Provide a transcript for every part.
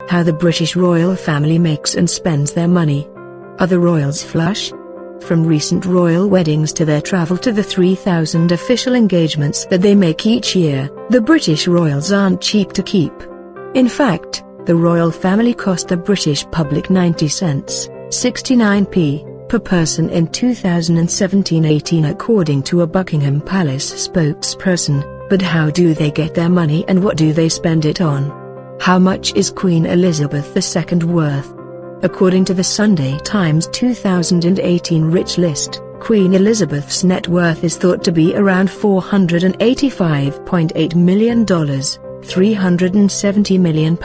How the British royal family makes and spends their money. Are the royals flush? From recent royal weddings to their travel to the 3,000 official engagements that they make each year, the British royals aren't cheap to keep. In fact, the royal family cost the British public 90 cents, 69p, per person in 2017-18 according to a Buckingham Palace spokesperson. But how do they get their money and what do they spend it on? How much is Queen Elizabeth II worth? According to the Sunday Times 2018 Rich List, Queen Elizabeth's net worth is thought to be around $485.8 million, £370 million.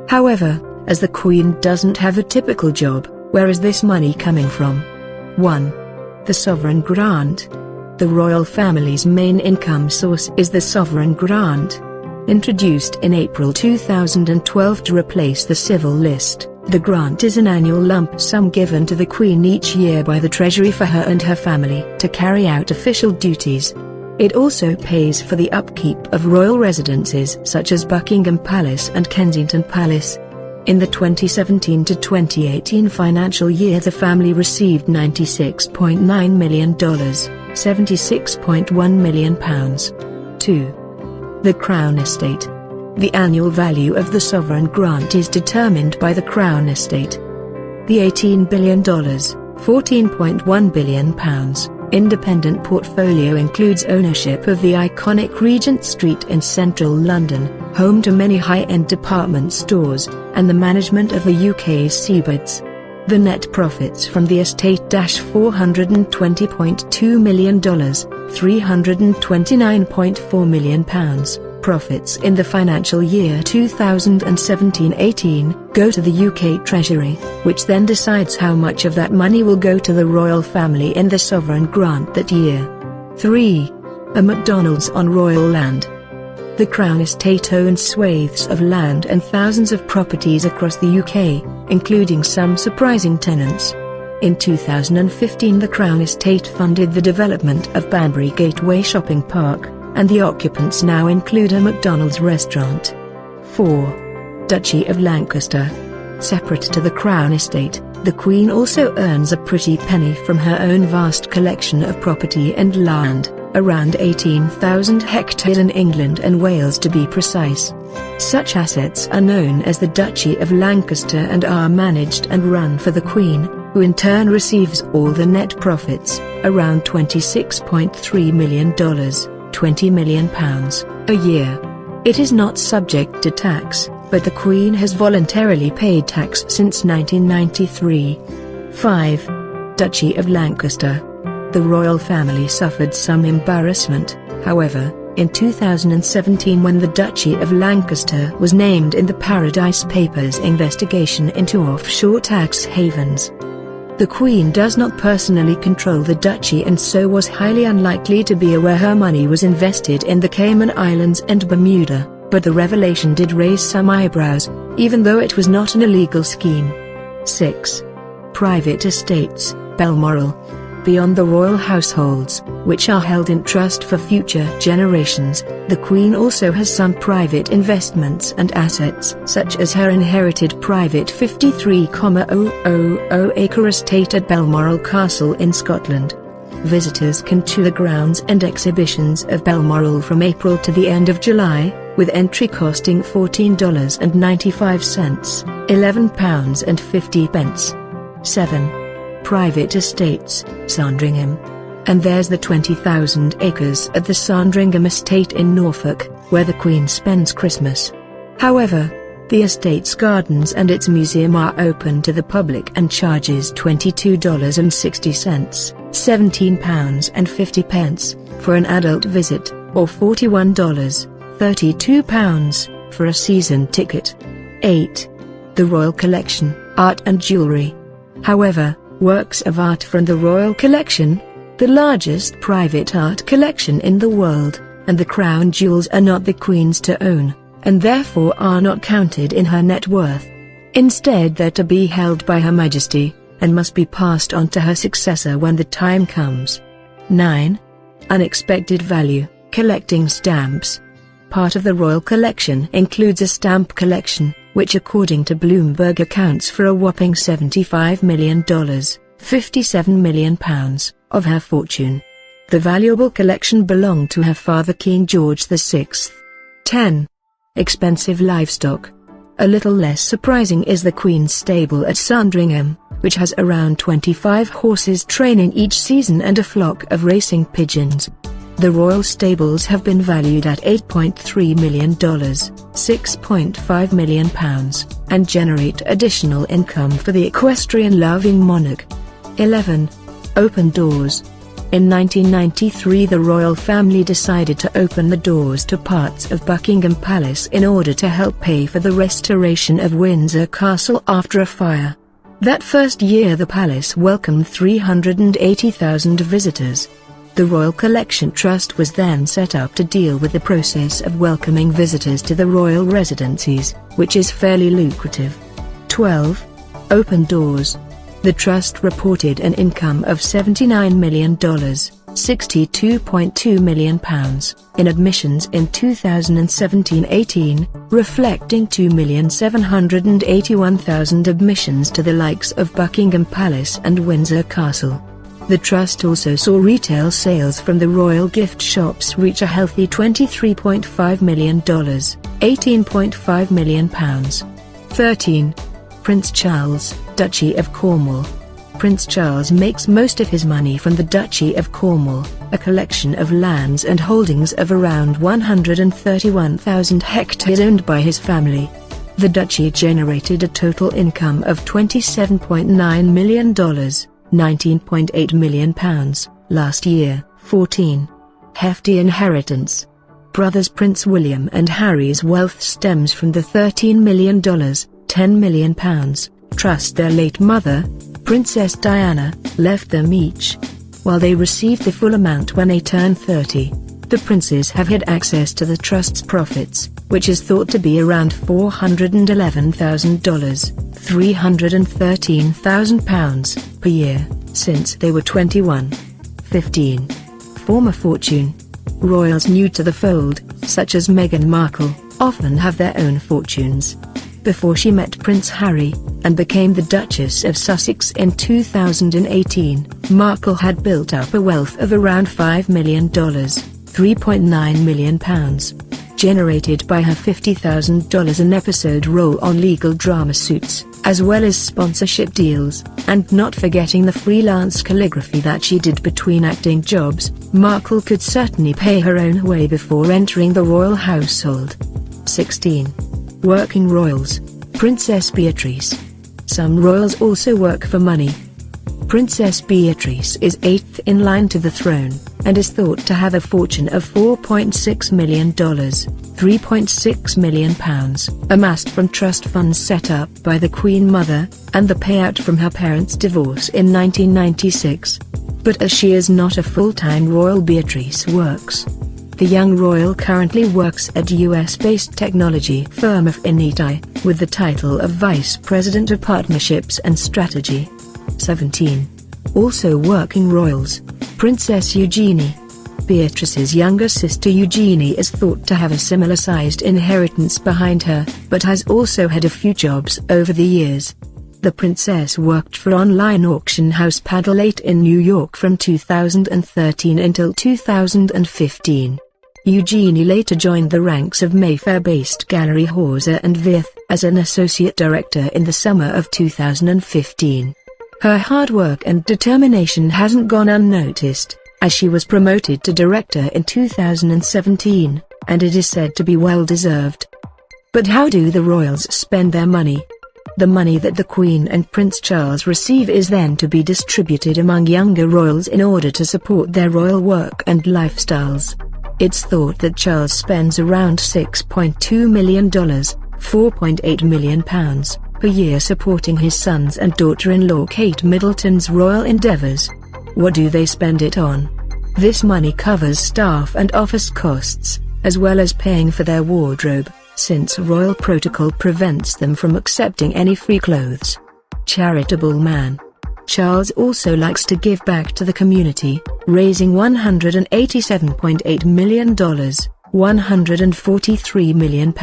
However, as the Queen doesn't have a typical job, where is this money coming from? 1. The Sovereign Grant. The royal family's main income source is the Sovereign Grant. Introduced in April 2012 to replace the Civil List, the grant is an annual lump sum given to the Queen each year by the Treasury for her and her family to carry out official duties. It also pays for the upkeep of royal residences such as Buckingham Palace and Kensington Palace. In the 2017 to 2018 financial year, the family received $96.9 million, £76.1 million. 2. The Crown Estate. The annual value of the sovereign grant is determined by the Crown Estate. The $18 billion, £14.1 billion, independent portfolio includes ownership of the iconic Regent Street in central London, home to many high-end department stores, and the management of the UK's seabeds. The net profits from the estate $420.2 million, £329.4 million. Profits in the financial year 2017-18 go to the UK Treasury, which then decides how much of that money will go to the royal family in the sovereign grant that year. 3. A McDonald's on royal land. The Crown Estate owns swathes of land and thousands of properties across the UK, including some surprising tenants. In 2015 the Crown Estate funded the development of Banbury Gateway Shopping Park, and the occupants now include a McDonald's restaurant. 4. Duchy of Lancaster. Separate to the Crown Estate, the Queen also earns a pretty penny from her own vast collection of property and land, around 18,000 hectares in England and Wales to be precise. Such assets are known as the Duchy of Lancaster and are managed and run for the Queen, who in turn receives all the net profits, around $26.3 million. £20 million a year. It is not subject to tax, but the Queen has voluntarily paid tax since 1993. 5. Duchy of Lancaster. The royal family suffered some embarrassment, however, in 2017 when the Duchy of Lancaster was named in the Paradise Papers investigation into offshore tax havens. The Queen does not personally control the duchy and so was highly unlikely to be aware her money was invested in the Cayman Islands and Bermuda, but the revelation did raise some eyebrows, even though it was not an illegal scheme. 6. Private estates, Balmoral. Beyond the royal households, which are held in trust for future generations, the Queen also has some private investments and assets such as her inherited private 53,000-acre estate at Balmoral Castle in Scotland. Visitors can tour the grounds and exhibitions of Balmoral from April to the end of July, with entry costing $14.95, £11.50. 7. Private estates, Sandringham. And there's the 20,000 acres at the Sandringham Estate in Norfolk, where the Queen spends Christmas. However, the estate's gardens and its museum are open to the public and charges $22.60, £17.50, for an adult visit, or $41.32 for a season ticket. 8. The Royal Collection, Art and Jewellery. However, works of art from the Royal Collection, the largest private art collection in the world, and the crown jewels are not the Queen's to own, and therefore are not counted in her net worth. Instead they're to be held by Her Majesty, and must be passed on to her successor when the time comes. 9. Unexpected value, collecting stamps. Part of the Royal Collection includes a stamp collection, which according to Bloomberg accounts for a whopping $75 million, £57 million, of her fortune. The valuable collection belonged to her father King George VI. 10. Expensive livestock. A little less surprising is the Queen's stable at Sandringham, which has around 25 horses training each season and a flock of racing pigeons. The royal stables have been valued at $8.3 million, £6.5 million, and generate additional income for the equestrian-loving monarch. 11. Open doors. In 1993 the royal family decided to open the doors to parts of Buckingham Palace in order to help pay for the restoration of Windsor Castle after a fire. That first year the palace welcomed 380,000 visitors. The Royal Collection Trust was then set up to deal with the process of welcoming visitors to the royal residencies, which is fairly lucrative. 12. Open doors. The trust reported an income of $79 million, £62.2 million, in admissions in 2017-18, reflecting 2,781,000 admissions to the likes of Buckingham Palace and Windsor Castle. The trust also saw retail sales from the royal gift shops reach a healthy $23.5 million, £18.5 million. 13. Prince Charles, Duchy of Cornwall. Prince Charles makes most of his money from the Duchy of Cornwall, a collection of lands and holdings of around 131,000 hectares owned by his family. The duchy generated a total income of $27.9 million, £19.8 million, last year. 14. Hefty inheritance. Brothers Prince William and Harry's wealth stems from the $13 million, £10 million, trust their late mother, Princess Diana, left them each. While they received the full amount when they turned 30, the princes have had access to the trust's profits, which is thought to be around $411,000, £313,000 per year, since they were 21. 15. Former fortune. Royals new to the fold, such as Meghan Markle, often have their own fortunes. Before she met Prince Harry, and became the Duchess of Sussex in 2018, Markle had built up a wealth of around $5 million, £3.9 million, generated by her $50,000 an episode role on legal drama Suits, as well as sponsorship deals, and not forgetting the freelance calligraphy that she did between acting jobs. Markle could certainly pay her own way before entering the royal household. 16. Working royals. Princess Beatrice. Some royals also work for money. Princess Beatrice is 8th in line to the throne, and is thought to have a fortune of $4.6 million, £3.6 million, amassed from trust funds set up by the Queen Mother, and the payout from her parents' divorce in 1996. But as she is not a full-time royal, Beatrice works. The young royal currently works at US-based technology firm of Initi, with the title of Vice President of Partnerships and Strategy. 17. Also working royals. Princess Eugenie. Beatrice's younger sister Eugenie is thought to have a similar-sized inheritance behind her, but has also had a few jobs over the years. The princess worked for online auction house Paddle8 in New York from 2013 until 2015. Eugenie later joined the ranks of Mayfair-based gallery Hauser and Wirth as an associate director in the summer of 2015. Her hard work and determination hasn't gone unnoticed, as she was promoted to director in 2017, and it is said to be well-deserved. But how do the royals spend their money? The money that the Queen and Prince Charles receive is then to be distributed among younger royals in order to support their royal work and lifestyles. It's thought that Charles spends around $6.2 million, £4.8 million, per year supporting his sons and daughter-in-law Kate Middleton's royal endeavors. What do they spend it on? This money covers staff and office costs, as well as paying for their wardrobe, since royal protocol prevents them from accepting any free clothes. Charitable man. Charles also likes to give back to the community, raising $187.8 million, £143 million,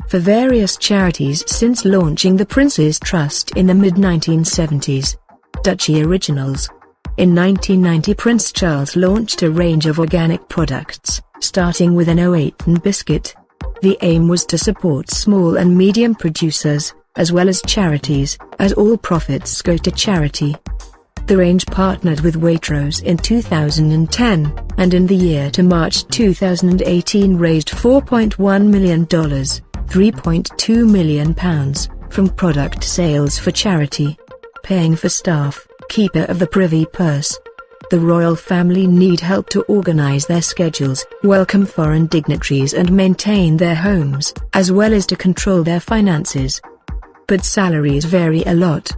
for various charities since launching the Prince's Trust in the mid-1970s. Duchy Originals. In 1990, Prince Charles launched a range of organic products, starting with an Oaten biscuit. The aim was to support small and medium producers, as well as charities, as all profits go to charity. The range partnered with Waitrose in 2010, and in the year to March 2018 raised $4.1 million, £3.2 million, from product sales for charity. Paying for staff, Keeper of the Privy Purse. The royal family need help to organize their schedules, welcome foreign dignitaries and maintain their homes, as well as to control their finances. But salaries vary a lot.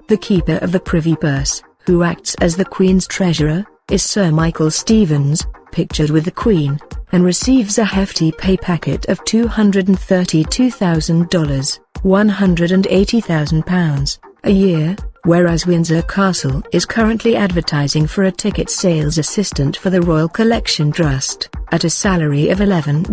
The Keeper of the Privy Purse, who acts as the Queen's treasurer, is Sir Michael Stevens, pictured with the Queen, and receives a hefty pay packet of $232,000, £180,000, a year, whereas Windsor Castle is currently advertising for a ticket sales assistant for the Royal Collection Trust, at a salary of $11.60,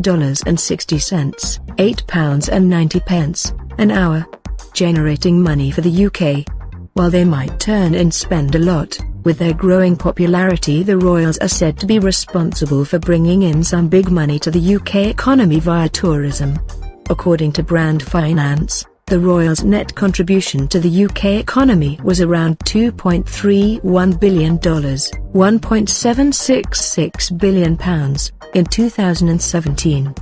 £8.90, an hour, generating money for the UK. While they might turn and spend a lot, with their growing popularity the royals are said to be responsible for bringing in some big money to the UK economy via tourism. According to Brand Finance, the royals' net contribution to the UK economy was around $2.31 billion, £1.766 billion, in 2017.